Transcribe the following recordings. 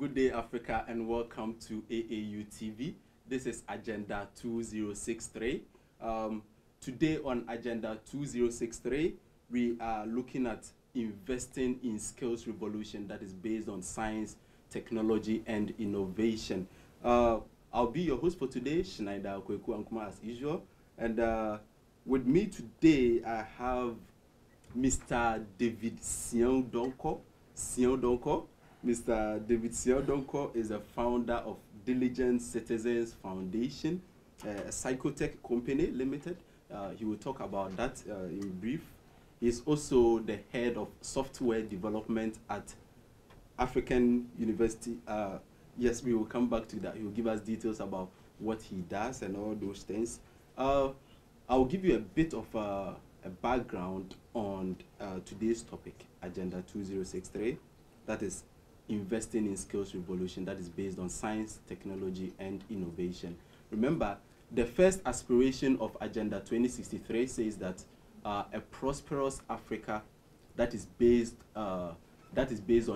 Good day, Africa, and welcome to AAU TV. This is Agenda 2063. Today on Agenda 2063, we are looking at investing in skills revolution that is based on science, technology, and innovation. I'll be your host for today, Schenineda, Ankoma, as usual. And with me today, I have Mr. David Siaw Donkor. Mr. David Siaw Donkor is a founder of Diligent Citizens Foundation, a psychotech company limited. He will talk about that in brief. He's also the head of software development at African University. Yes, we will come back to that. He will give us details about what he does and all those things. I'll give you a bit of a background on today's topic, Agenda 2063, that is investing in skills revolution that is based on science, technology, and innovation. Remember, the first aspiration of Agenda 2063 says that a prosperous Africa that is based on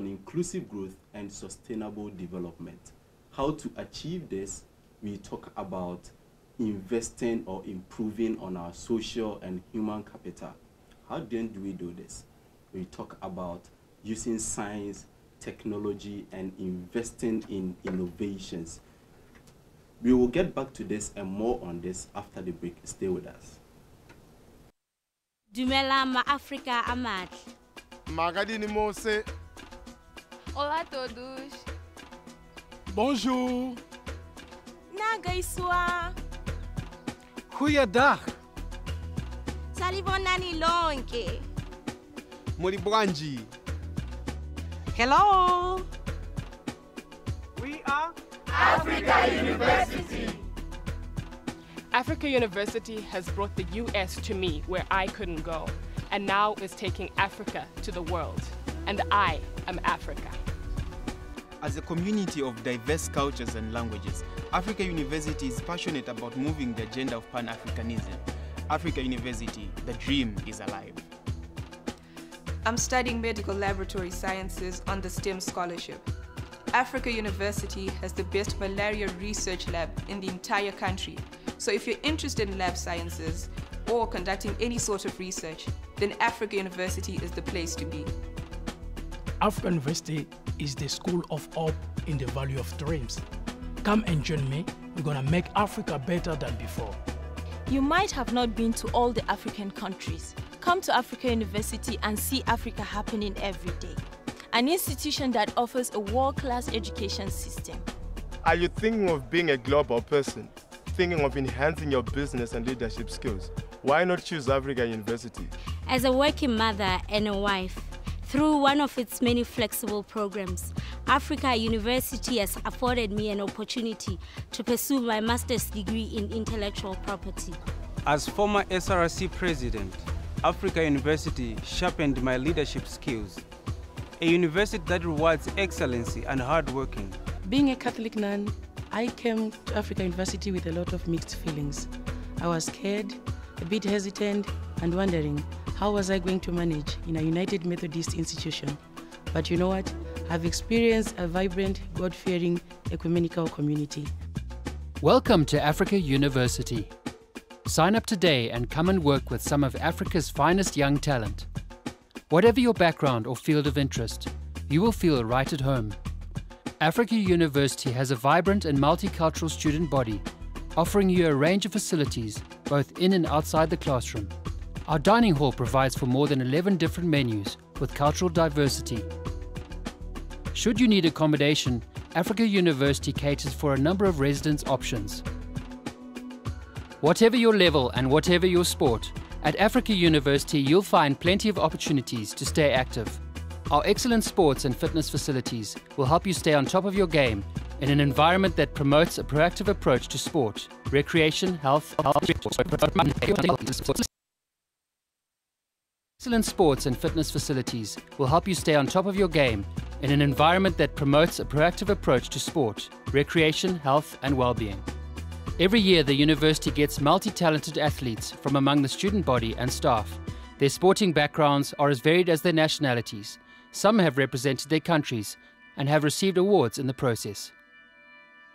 inclusive growth and sustainable development. How to achieve this? We talk about investing or improving on our social and human capital. How then do we do this? We talk about using science, technology, and investing in innovations. We will get back to this and more on this after the break. Stay with us. Dumela ma Africa amat. Magadini Mose. Olá a todos. Bonjour. Nagaiswa. Goeiedag. Salivonani lonke. Moribranji. Hello. We are Africa University. Africa University has brought the US to me where I couldn't go, and now is taking Africa to the world. And I am Africa. As a community of diverse cultures and languages, Africa University is passionate about moving the agenda of Pan-Africanism. Africa University, the dream is alive. I'm studying medical laboratory sciences on the STEM scholarship. Africa University has the best malaria research lab in the entire country. So if you're interested in lab sciences or conducting any sort of research, then Africa University is the place to be. Africa University is the school of hope in the valley of dreams. Come and join me. We're gonna make Africa better than before. You might have not been to all the African countries. Come to Africa University and see Africa happening every day. An institution that offers a world-class education system. Are you thinking of being a global person? Thinking of enhancing your business and leadership skills? Why not choose Africa University? As a working mother and a wife, through one of its many flexible programs, Africa University has afforded me an opportunity to pursue my master's degree in intellectual property. As former SRC president, Africa University sharpened my leadership skills. A university that rewards excellency and hard working. Being a Catholic nun, I came to Africa University with a lot of mixed feelings. I was scared, a bit hesitant, and wondering how was I going to manage in a United Methodist institution. But you know what? I've experienced a vibrant, God-fearing, ecumenical community. Welcome to Africa University. Sign up today and come and work with some of Africa's finest young talent. Whatever your background or field of interest, you will feel right at home. Africa University has a vibrant and multicultural student body, offering you a range of facilities, both in and outside the classroom. Our dining hall provides for more than 11 different menus with cultural diversity. Should you need accommodation, Africa University caters for a number of residence options. Whatever your level and whatever your sport, at Africa University you'll find plenty of opportunities to stay active. Our excellent sports and fitness facilities will help you stay on top of your game in an environment that promotes a proactive approach to sport, recreation, health, Excellent sports and fitness facilities will help you stay on top of your game in an environment that promotes a proactive approach to sport, recreation, health, and well-being. Every year, the university gets multi-talented athletes from among the student body and staff. Their sporting backgrounds are as varied as their nationalities. Some have represented their countries, and have received awards in the process.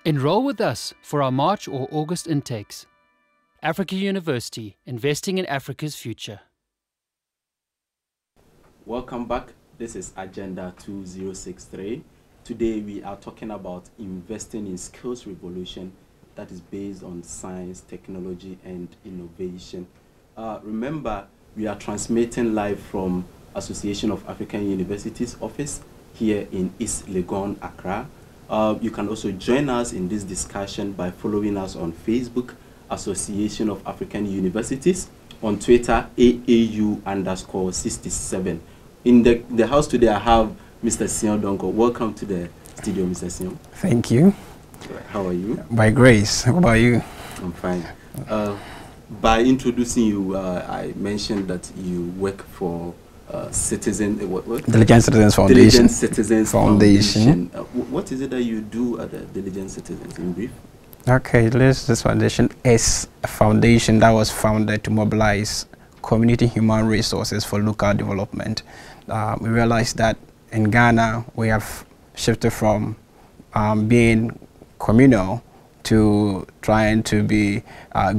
Enroll with us for our March or August intakes. Africa University, investing in Africa's future. Welcome back. This is A.G.E.N.D.A 2.0.6.3. Today we are talking about investing in skills revolution that is based on science, technology, and innovation. Remember, we are transmitting live from Association of African Universities office here in East Legon, Accra. You can also join us in this discussion by following us on Facebook, Association of African Universities, on Twitter, AAU_67. In the house today, I have Mr. Siaw Donkor. Welcome to the studio, Mr. Siaw. Thank you. How are you? By grace. How about you? I'm fine. By introducing you, I mentioned that you work for Diligent Citizens Foundation. Diligent Citizens Foundation. What is it that you do at the Diligent Citizens, in brief? Okay, Diligent Citizens Foundation is a foundation that was founded to mobilize community human resources for local development. We realized that in Ghana, we have shifted from being communal to trying to be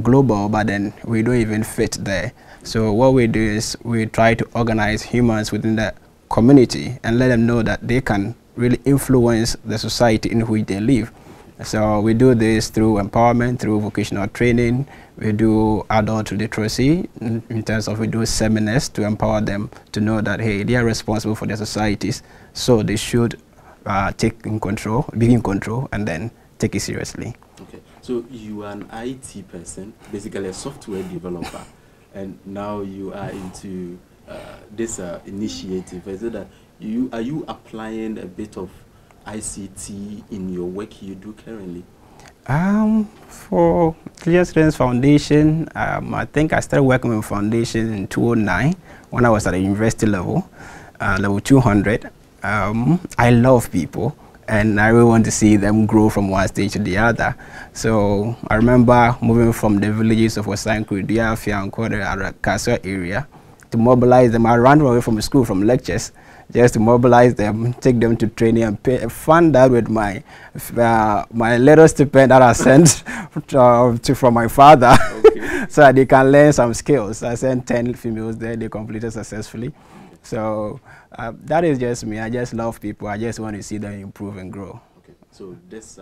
global, but then we don't even fit there. So what we do is we try to organize humans within the community and let them know that they can really influence the society in which they live. So we do this through empowerment, through vocational training. We do adult literacy in terms of we do seminars to empower them to know that, hey, they are responsible for their societies, so they should be in control, and then take it seriously. Okay, so you are an IT person, basically a software developer, and now you are into this initiative. Is it that are you applying a bit of ICT in your work you do currently? For Diligent Citizens Foundation, I think I started working with foundation in 2009 when I was at the university level, level 200. I love people, and I really want to see them grow from one stage to the other. So I remember moving from the villages of Osankudia, Fiankore, Arakaswa area to mobilize them. I ran away from school, from lectures, just to mobilize them, take them to training and fund that with my my little stipend that I sent from my father, okay. So that they can learn some skills. I sent 10 females there, they completed successfully. So that is just me. I just love people. I just want to see them improve and grow. Okay. So this,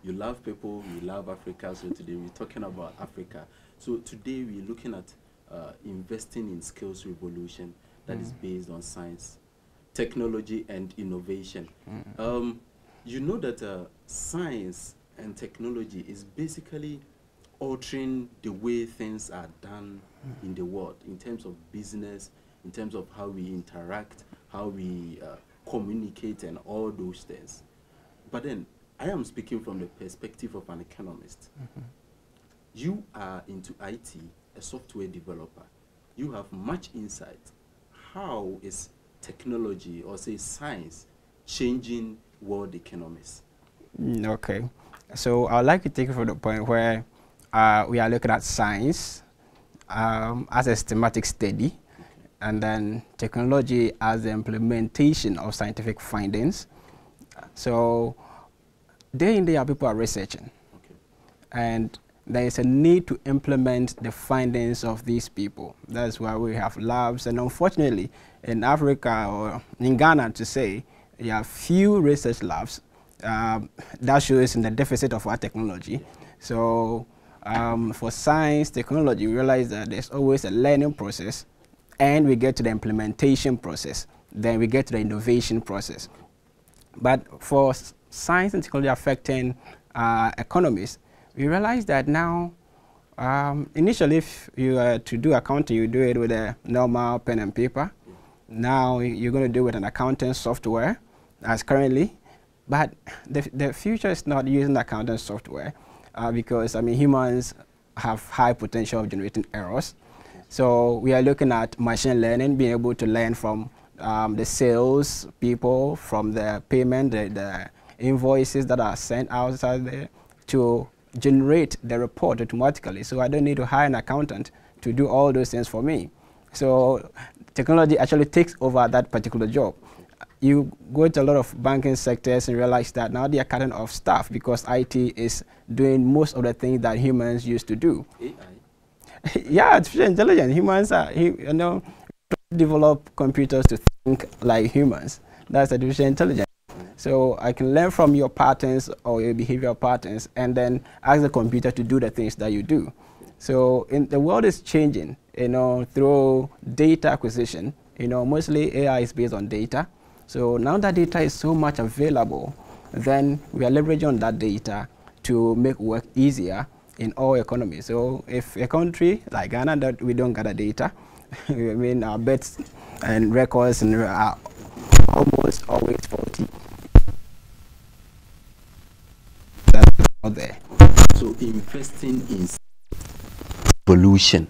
you love people, you love Africa. So today we're talking about Africa. So today we're looking at investing in skills revolution that is based on science, technology, and innovation. You know that science and technology is basically altering the way things are done in the world, in terms of business, in terms of how we interact, how we communicate, and all those things. But then, I am speaking from the perspective of an economist. You are into IT, a software developer. You have much insight. How is technology, or say science, changing world economies? Okay, so I'd like to take it from the point where we are looking at science as a systematic study, and then technology as the implementation of scientific findings. So day in, day out, people are researching, and there is a need to implement the findings of these people. That's why we have labs, and unfortunately, in Africa, or in Ghana to say, there are few research labs. That shows in the deficit of our technology. So for science, technology, we realize that there's always a learning process, and we get to the implementation process, then we get to the innovation process. But for science and technology affecting economies, we realize that now, initially, if you are to do accounting, you do it with a normal pen and paper. Now you're going to do it with an accounting software, as currently. But the future is not using accounting software because, I mean, humans have high potential of generating errors. So we are looking at machine learning, being able to learn from the sales people, from the payment, the invoices that are sent outside there, to generate the report automatically. So I don't need to hire an accountant to do all those things for me. So technology actually takes over that particular job. you go to a lot of banking sectors and realize that now they are cutting off staff because IT is doing most of the things that humans used to do. AI? Yeah, artificial intelligence. Humans are, develop computers to think like humans. That's artificial intelligence. So I can learn from your patterns or your behavioral patterns and then ask the computer to do the things that you do. So the world is changing, through data acquisition. Mostly AI is based on data. So now that data is so much available, then we are leveraging on that data to make work easier in all economies. So if a country like Ghana that we don't gather data, I mean our bets and records and are almost always faulty. That's not there. So investing in revolution,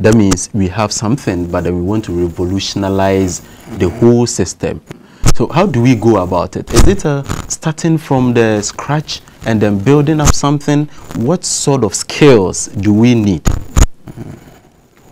that means we have something, but then we want to revolutionize the whole system. So how do we go about it? Is it starting from the scratch and then building up something? What sort of skills do we need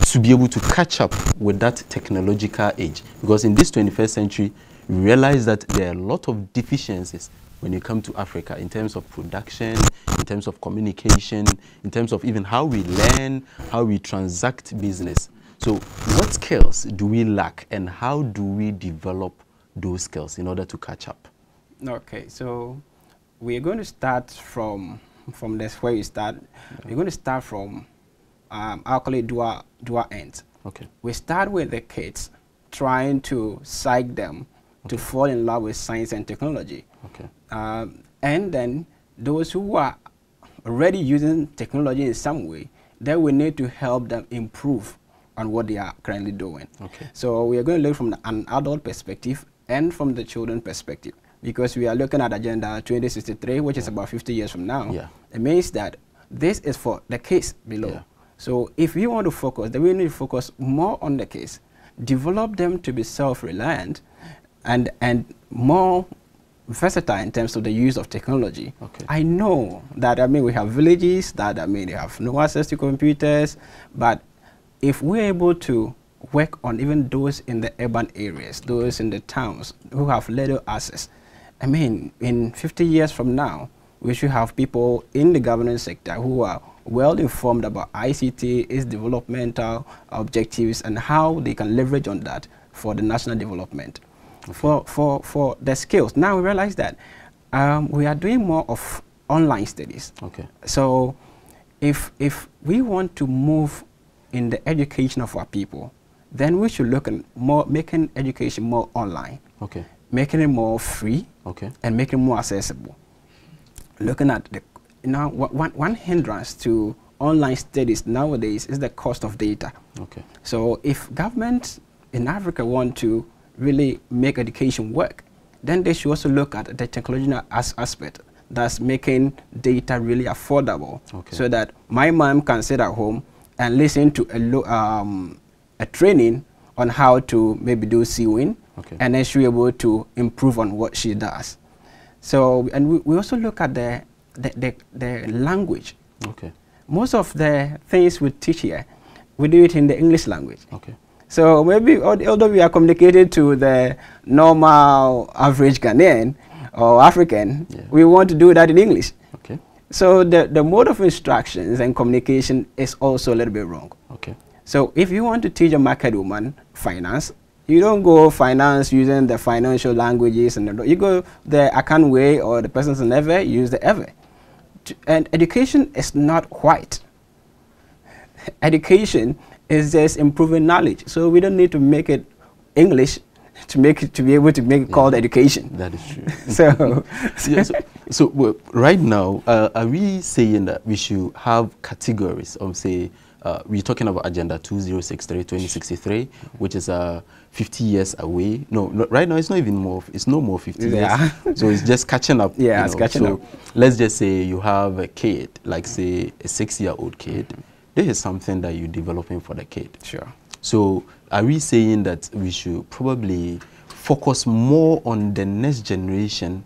to be able to catch up with that technological age? Because in this 21st century, we realize that there are a lot of deficiencies when you come to Africa in terms of production, in terms of communication, in terms of even how we learn, how we transact business. So what skills do we lack and how do we develop those skills in order to catch up? Okay, so we're going to start from this where we start. We're going to start from, I'll call it dual ends. Okay. We start with the kids, trying to psych them to fall in love with science and technology. Okay. And then those who are already using technology in some way, then we need to help them improve on what they are currently doing. Okay. So we are going to look from an adult perspective and from the children perspective, because we are looking at Agenda 2063, which is about 50 years from now. Yeah. It means that this is for the kids below. Yeah. So if we want to focus, then we need to focus more on the kids, develop them to be self-reliant and more versatile in terms of the use of technology. Okay. I know that, we have villages that, they have no access to computers, but if we're able to work on even those in the urban areas, those in the towns who have little access, in 50 years from now, we should have people in the governance sector who are well informed about ICT, its developmental objectives, and how they can leverage on that for the national development. Okay. For the skills. Now we realize that we are doing more of online studies. Okay. So if we want to move in the education of our people, then we should look at making education more online. Okay. Making it more free. Okay. And making it more accessible. Looking at one hindrance to online studies nowadays is the cost of data. Okay. So if governments in Africa want to really make education work, then they should also look at the technological aspect that's making data really affordable. Okay. So that my mom can sit at home and listen to a training on how to maybe do sewing, okay, and then she'll be able to improve on what she does. So, and we also look at the language. Okay. Most of the things we teach here, we do it in the English language. Okay. So maybe, although we are communicated to the normal average Ghanaian or African, yeah, we want to do that in English. Okay. So the mode of instructions and communication is also a little bit wrong. Okay. So if you want to teach a market woman finance, you don't go finance using the financial languages, and you go the Akan way, or the person's never use the ever. And education is not white. Education is just improving knowledge. So we don't need to make it English to be able to make it called education. That is true. So, so right now, are we saying that we should have categories of, say, we're talking about Agenda 2063, which is 50 years away. No, right now it's not even more. It's no more 50 years. So it's just catching up. Yeah, it's catching up. Let's just say you have a kid, like say a 6-year-old kid. This is something that you're developing for the kid. Sure. So are we saying that we should probably focus more on the next generation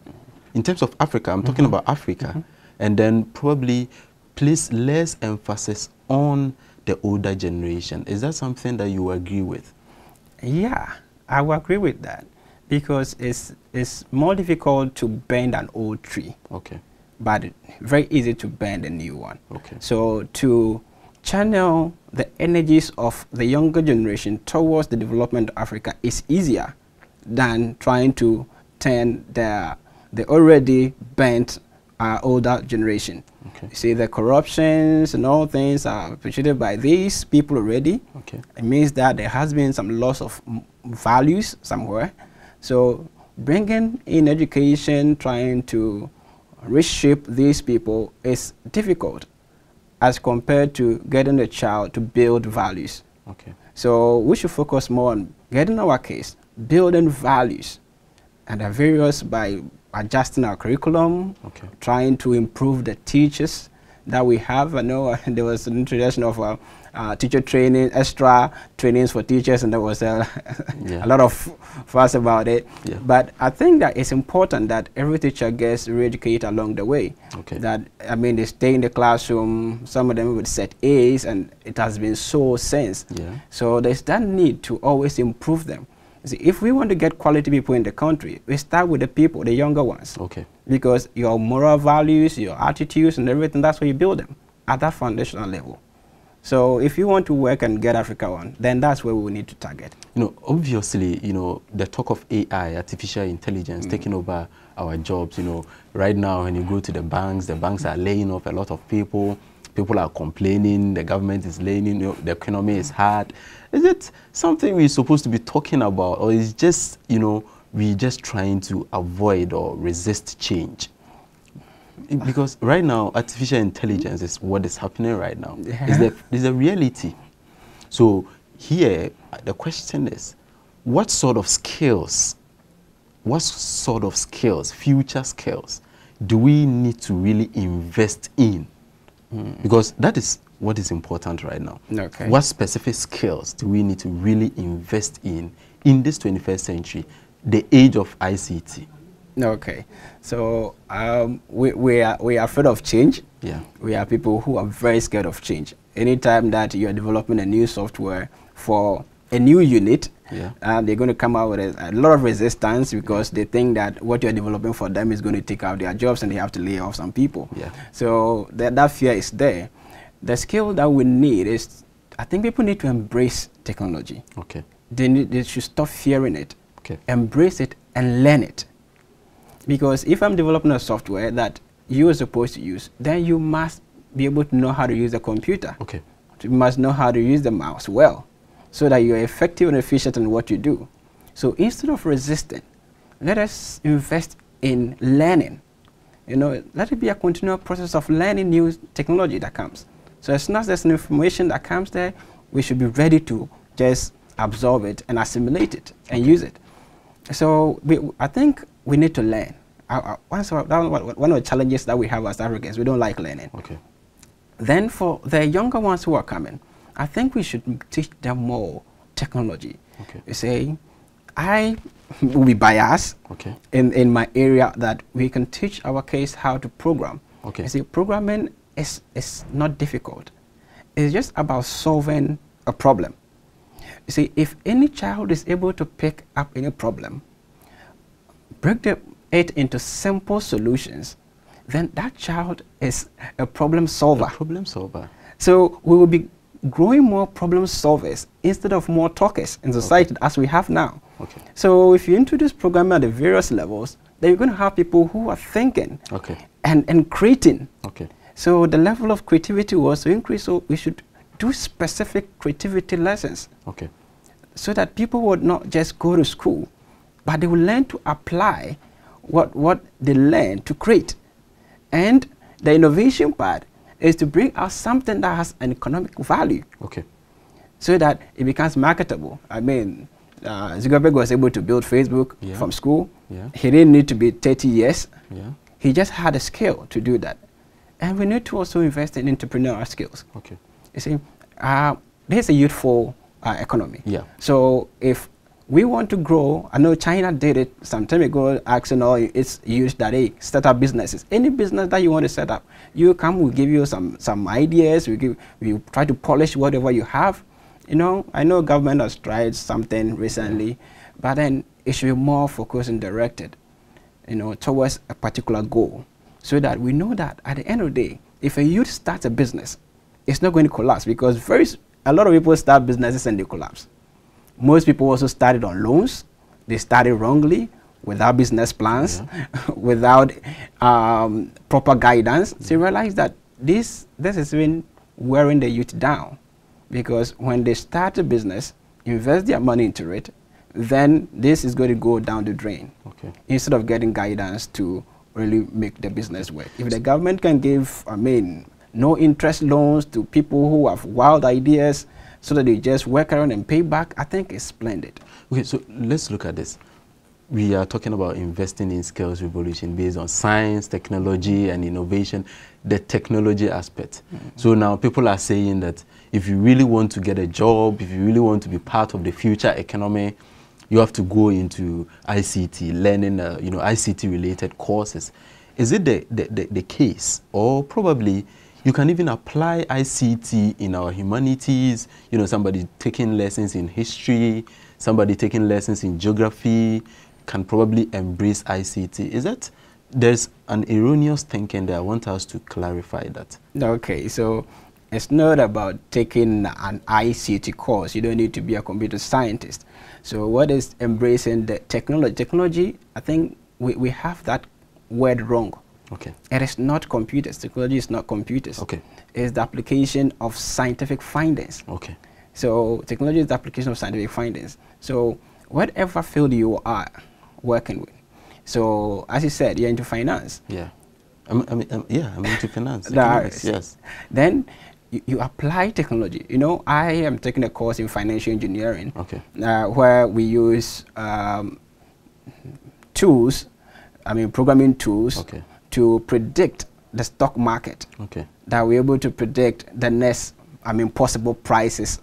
in terms of Africa? I'm talking about Africa, and then probably place less emphasis on the older generation. Is that something that you agree with? Yeah, I will agree with that. Because it's more difficult to bend an old tree. Okay. But very easy to bend a new one. Okay. So to channel the energies of the younger generation towards the development of Africa is easier than trying to turn the already bent older generation. Okay. You see, the corruptions and all things are perpetrated by these people already. Okay. It means that there has been some loss of values somewhere. So bringing in education, trying to reshape these people is difficult as compared to getting a child to build values. Okay. So we should focus more on getting our case, building values, and the various by adjusting our curriculum, okay, trying to improve the teachers that we have. I know there was an introduction of teacher training, extra trainings for teachers, and there was a lot of fuss about it. Yeah. But I think that it's important that every teacher gets re-educated along the way. Okay. That, I mean, they stay in the classroom, some of them would set A's, and it has been so since. Yeah. So there's that need to always improve them. See, if we want to get quality people in the country, we start with the people, the younger ones. Okay. Because your moral values, your attitudes and everything, that's where you build them, at that foundational level. So if you want to work and get Africa on, then that's where we need to target. You know, obviously, you know, the talk of AI, artificial intelligence, taking over our jobs, you know, right now when you go to the banks are laying off a lot of people. People are complaining, the government is laying, you know, the economy is hard. Is it something we're supposed to be talking about, or is just, you know, we're just trying to avoid or resist change? Because right now, artificial intelligence is what is happening right now. Yeah. It's a reality. So here, the question is, what sort of skills, future skills, do we need to really invest in? Because that is what is important right now. Okay. What specific skills do we need to really invest in this 21st century, the age of ICT? Okay, so we are afraid of change. Yeah. We are people who are very scared of change. Anytime that you are developing a new software for a new unit, they're going to come out with a lot of resistance because they think that what you're developing for them is going to take out their jobs and they have to lay off some people. Yeah. So that fear is there. The skill that we need is, I think people need to embrace technology. Okay. They should stop fearing it. Okay. Embrace it and learn it. Because if I'm developing a software that you are supposed to use, then you must be able to know how to use the computer. Okay. You must know how to use the mouse well, so that you're effective and efficient in what you do. So instead of resisting, let us invest in learning. You know, let it be a continual process of learning new technology that comes. So it's not just an information that comes there, we should be ready to just absorb it and assimilate it and use it. So I think we need to learn. One of the challenges that we have as Africans, we don't like learning. Okay. Then for the younger ones who are coming, I think we should teach them more technology. Okay. You say, I will be biased in my area that we can teach our kids how to program. Okay. You see, programming is not difficult. It's just about solving a problem. You see, if any child is able to pick up any problem, break it into simple solutions, then that child is a problem solver. A problem solver. So we will be growing more problem solvers instead of more talkers in society as we have now. Okay. So if you introduce programming at the various levels, then you're going to have people who are thinking and creating. Okay. So the level of creativity will also increase, so we should do specific creativity lessons. Okay. So that people would not just go to school, but they will learn to apply what they learn to create. And the innovation part is to bring out something that has an economic value. Okay. So that it becomes marketable. I mean, Zuckerberg was able to build Facebook from school. Yeah. He didn't need to be 30 years. Yeah. He just had a skill to do that. And we need to also invest in entrepreneurial skills. Okay. You see, there's a youthful economy. Yeah. So if we want to grow, I know China did it some time ago, asking all its youth that they start up businesses. Any business that you want to set up, you come, we'll give you some ideas, we try to polish whatever you have. You know, I know government has tried something recently, but then it should be more focused and directed, towards a particular goal, so that we know that at the end of the day, if a youth starts a business, it's not going to collapse, because a lot of people start businesses and they collapse. Most people also started on loans. They started wrongly, without business plans, without proper guidance. So you realize that this has been wearing the youth down, because when they start a business, invest their money into it, then this is going to go down the drain, instead of getting guidance to really make the business work. If the government can give, no interest loans to people who have wild ideas, so that they just work around and pay back, I think it's splendid. Okay, so let's look at this. We are talking about investing in skills revolution based on science, technology, and innovation, the technology aspect. So now people are saying that if you really want to get a job, if you really want to be part of the future economy, you have to go into ICT, learning ICT-related courses. Is it the case? Or probably you can even apply ICT in our humanities, somebody taking lessons in history, somebody taking lessons in geography can probably embrace ICT. Is that, there's an erroneous thinking there. I want us to clarify that. Okay, so it's not about taking an ICT course. You don't need to be a computer scientist. So what is embracing the technology? Technology, I think we have that word wrong. Okay. It is not computers. Technology is not computers. Okay. It's the application of scientific findings. Okay. So technology is the application of scientific findings. So whatever field you are working with. So as you said, you're into finance. Yeah. I'm into finance. Yes. Then you apply technology. I am taking a course in financial engineering. Okay. Where we use tools, programming tools, to predict the stock market. Okay. That we're able to predict the next, possible prices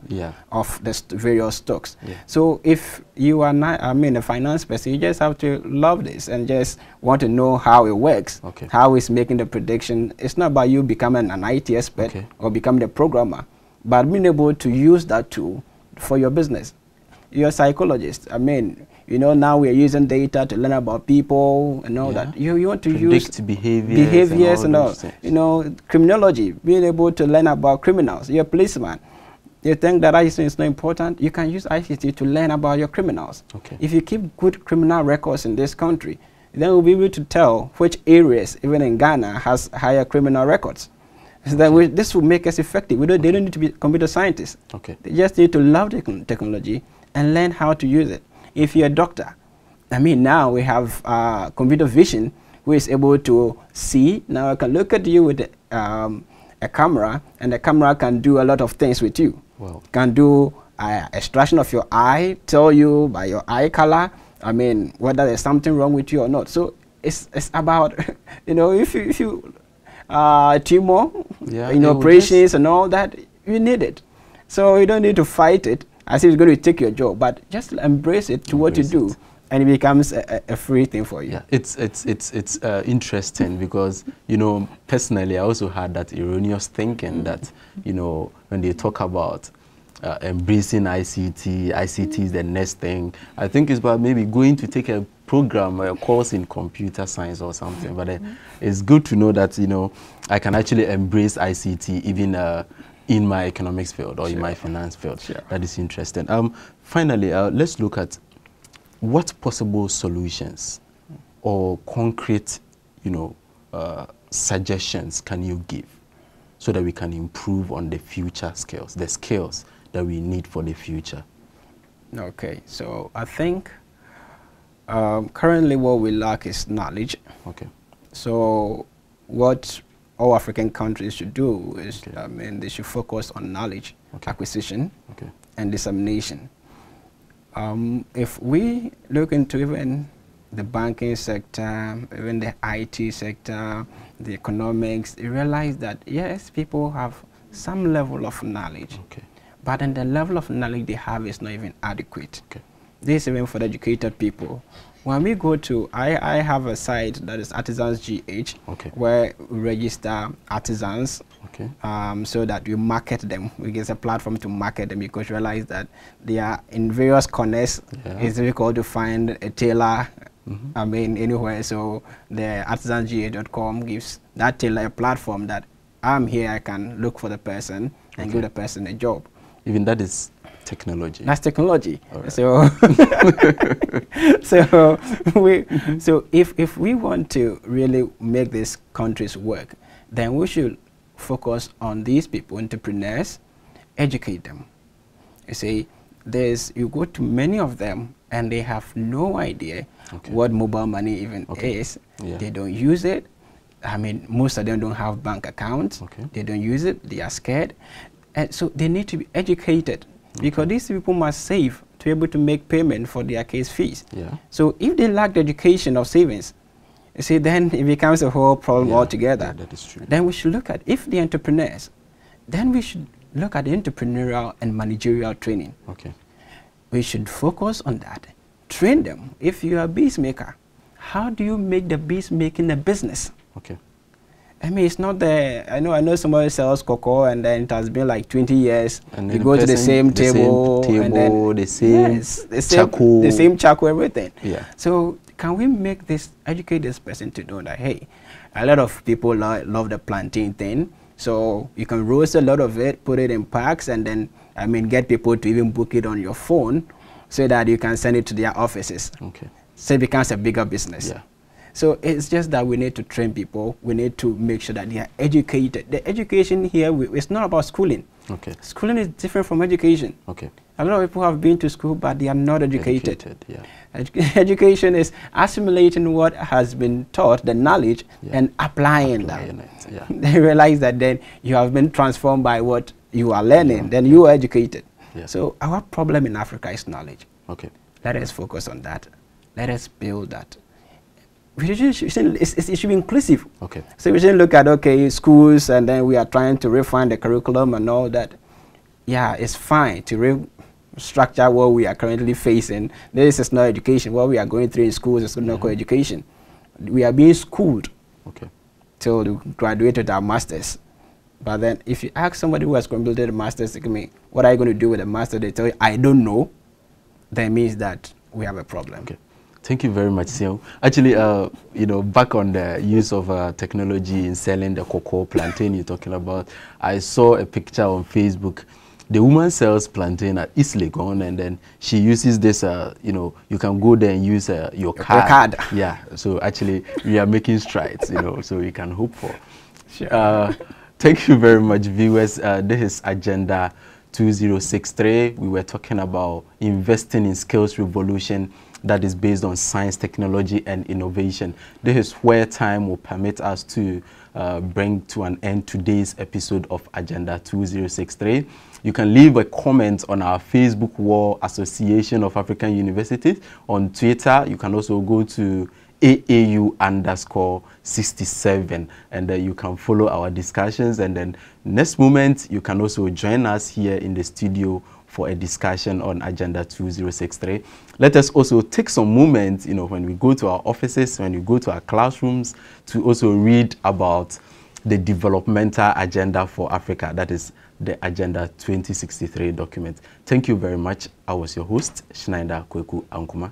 of the various stocks. Yeah. So if you are not, a finance person, you just have to love this and just want to know how it works, how it's making the prediction. It's not about you becoming an IT expert or becoming a programmer, but being able to use that tool for your business. You're a psychologist. Now we're using data to learn about people and all that. You want to predict use behaviors and all. Criminology, being able to learn about criminals. You're a policeman. You think that ICT is not important? You can use ICT to learn about your criminals. Okay. If you keep good criminal records in this country, then we'll be able to tell which areas, even in Ghana, has higher criminal records. So that this will make us effective. They don't need to be computer scientists. Okay. They just need to love technology and learn how to use it. If you're a doctor, now we have computer vision, who is able to see. Now I can look at you with a camera, and the camera can do a lot of things with you. Wow. Can do extraction of your eye, tell you by your eye color, whether there's something wrong with you or not. So it's about, if you tumor in operations and all that, you need it. So you don't need to fight it as if it's going to take your job, but just embrace it to what you do, and it becomes a free thing for you. Yeah, it's interesting because, personally, I also had that erroneous thinking that, when they talk about embracing ICT is the next thing. I think it's about maybe going to take a program or a course in computer science or something, but it's good to know that, I can actually embrace ICT even in my economics field or in my finance field. That is interesting. Finally, let's look at what possible solutions or concrete, suggestions can you give so that we can improve on the future skills, the skills that we need for the future? Okay, so I think currently what we lack is knowledge. Okay. So what all African countries should do is, they should focus on knowledge acquisition and dissemination. If we look into even the banking sector, even the IT sector, the economics, you realize that yes, people have some level of knowledge, but then the level of knowledge they have is not even adequate. This is even for the educated people. When we go to, I have a site that is Artisans GH, where we register artisans Okay. So that we market them. We get a platform to market them, because we realize that they are in various corners. Yeah. It's difficult to find a tailor, I mean, anywhere. So the artisanGA.com gives that tailor a platform that I'm here, I can look for the person and give the person a job. Even that is technology. That's technology. Right. So, so if we want to really make these countries work, then we should focus on these people, entrepreneurs, educate them. You see, you go to many of them and they have no idea what mobile money even is. Yeah. They don't use it. I mean, most of them don't have bank accounts. They don't use it. They are scared. And so they need to be educated, because these people must save to be able to make payment for their case fees. Yeah. So if they lack the education of savings, you see, then it becomes a whole problem altogether. Yeah, that is true. Then we should look at, if the entrepreneurs, then we should look at the entrepreneurial and managerial training. We should focus on that. Train them. If you are a bees maker, how do you make the bees making a business? I mean, it's not the, I know somebody sells cocoa and then it has been like 20 years. And you go to the same table, and then the same charcoal, everything. Yeah. So can we make this, educate this person to know that, hey, a lot of people love the plantain thing. So you can roast a lot of it, put it in packs, and then, I mean, get people to even book it on your phone so that you can send it to their offices. So it becomes a bigger business. Yeah. So it's just that we need to train people. We need to make sure that they are educated. The education here, it's not about schooling. Schooling is different from education. A lot of people have been to school, but they are not educated. Education is assimilating what has been taught, the knowledge, and applying that. They realize that then you have been transformed by what you are learning. Then you are educated. So our problem in Africa is knowledge. Let us focus on that. Let us build that. It should be inclusive. So we shouldn't look at, schools, and then we are trying to refine the curriculum and all that. Yeah, it's fine to restructure what we are currently facing. This is not education. What we are going through in schools is not called education. We are being schooled till we graduate with our masters. But then if you ask somebody who has completed a master's, what are you going to do with a master? They tell you, I don't know. That means that we have a problem. Thank you very much, Siaw. Actually, you know, back on the use of technology in selling the cocoa plantain you're talking about, I saw a picture on Facebook. The woman sells plantain at East Legon, and then she uses this, you know, you can go there and use your card. Yeah, so actually we are making strides, you know, so we can hope for. Thank you very much, viewers. This is Agenda 2063. We were talking about investing in skills revolution that is based on science, technology, and innovation. This is where time will permit us to bring to an end today's episode of Agenda 2063. You can leave a comment on our Facebook wall, Association of African Universities. On Twitter, you can also go to AAU_67, and you can follow our discussions. And then next moment, you can also join us here in the studio for a discussion on Agenda 2063. Let us also take some moments, you know, when we go to our offices, when we go to our classrooms, to also read about the developmental agenda for Africa. That is the Agenda 2063 document. Thank you very much. I was your host, Schenineda Ankoma.